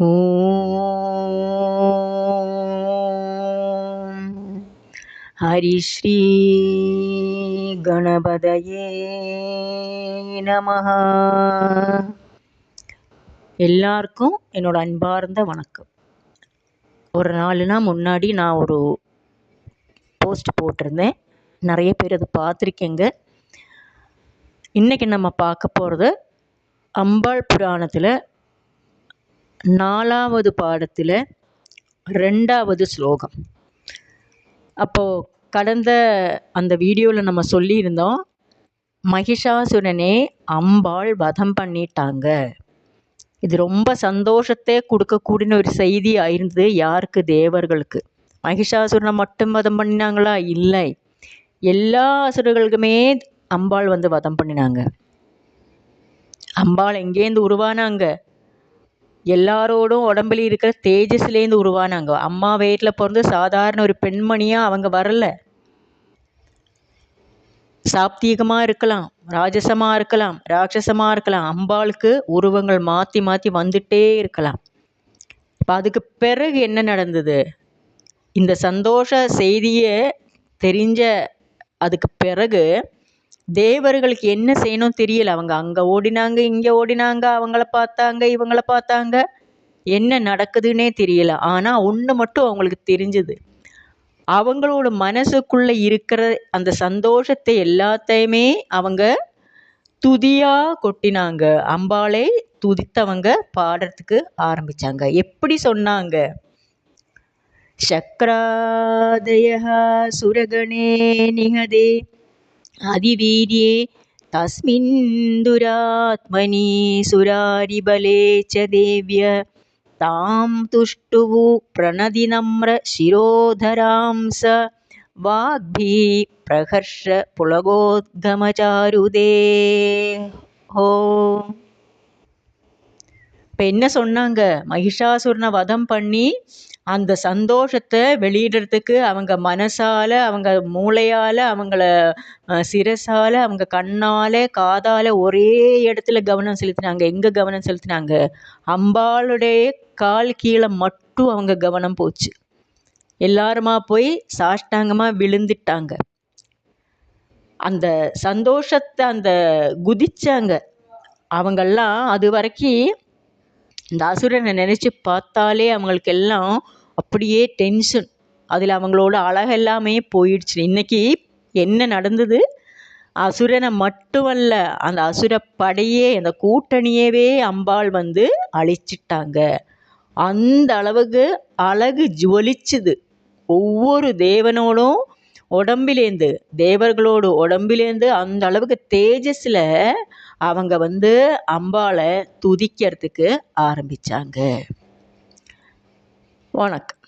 ஓம் ஹரிஸ்ரீ கணபதயே நமஹ. எல்லாருக்கும் என்னோட அன்பார்ந்த வணக்கம். ஒரு 4 நாள் முன்னாடி நான் ஒரு போஸ்ட் போட்டிருந்தேன். நிறைய பேர் அதை பார்த்துருக்கீங்க. இன்றைக்கி நம்ம பார்க்க போகிறது அம்பாள் புராணத்தில் 4வது பாடத்தில் 2வது ஸ்லோகம். அப்போது கடந்த அந்த வீடியோவில் நம்ம சொல்லியிருந்தோம், மகிஷாசுரனே அம்பாள் வதம் பண்ணிட்டாங்க. இது ரொம்ப சந்தோஷத்தை கொடுக்கக்கூடிய ஒரு செய்தி ஆயிருந்தது. யாருக்கு? தேவர்களுக்கு. மகிஷாசுரனை மட்டும் வதம் பண்ணினாங்களா? இல்லை, எல்லா அசுரர்களுக்குமே அம்பாள் வதம் பண்ணினாங்க. அம்பாள் எங்கேருந்து உருவானாங்க? எல்லாரோடும் உடம்புல இருக்கிற தேஜஸ்லேருந்து உருவானாங்க. அம்மா வயிற்றில் பிறந்து சாதாரண ஒரு பெண்மணியாக அவங்க வரல. சாப்தீகமாக இருக்கலாம், ராஜசமாக இருக்கலாம், ராட்சசமாக இருக்கலாம். அம்பாளுக்கு உருவங்கள் மாற்றி மாற்றி வந்துட்டே இருக்கலாம். இப்போ அதுக்கு பிறகு என்ன நடந்தது? இந்த சந்தோஷ செய்தியை தெரிஞ்ச அதுக்கு பிறகு தேவர்களுக்கு என்ன செய்யணும் தெரியல. அவங்க அங்கே ஓடினாங்க, இங்கே ஓடினாங்க, அவங்கள பார்த்தாங்க, இவங்களை பார்த்தாங்க, என்ன நடக்குதுன்னே தெரியல. ஆனால் ஒன்று மட்டும் அவங்களுக்கு தெரிஞ்சது, அவங்களோட மனசுக்குள்ளே இருக்கிற அந்த சந்தோஷத்தை எல்லாத்தையுமே அவங்க துதியாக கொட்டினாங்க. அம்பாளை துதித்தவங்க பாடுறதுக்கு ஆரம்பித்தாங்க. எப்படி சொன்னாங்க? சக்ராதய சுரகணே நிஹதே அதிவீர்யே தஸ்மின் துராத்மனி சுராரிபலே ச தேவ்ய தாம் துஷ்டுவு பிரணதிநம்ர சிரோதராம் ச வாக்பி பிரகர்ஷ புலகோத்கமச்சாருதே ஹோ. இப்போ என்ன சொன்னாங்க? மகிஷாசுரனை வதம் பண்ணி அந்த சந்தோஷத்தை வெளியிடுறதுக்கு அவங்க மனசால், அவங்க மூளையால், அவங்கள சிரசால், அவங்க கண்ணால், காதால் ஒரே இடத்துல கவனம் செலுத்தினாங்க. எங்கே கவனம் செலுத்தினாங்க? அம்பாளுடைய கால் கீழே மட்டும் அவங்க கவனம் போச்சு. எல்லாருமா போய் சாஷ்டாங்கமாக விழுந்துட்டாங்க. அந்த சந்தோஷத்தை அந்த குதிச்சாங்க. அவங்கெல்லாம் அது வரைக்கும் இந்த அசுரனை நினச்சி பார்த்தாலே அவங்களுக்கு எல்லாம் அப்படியே டென்ஷன். அதில் அவங்களோட அழகெல்லாமே போயிடுச்சு. இன்றைக்கி என்ன நடந்தது? அசுரனை மட்டுமல்ல, அந்த அசுர படையே, அந்த கூட்டணியவே அம்பாள் அழிச்சிட்டாங்க. அந்த அளவுக்கு அழகு ஜொலிச்சுது. ஒவ்வொரு தேவனோடும் உடம்பிலேருந்து, தேவர்களோடு உடம்பிலேருந்து அந்த அளவுக்கு தேஜஸில் அவங்க அம்பாளை துதிக்கிறதுக்கு ஆரம்பித்தாங்க. வணக்கம்.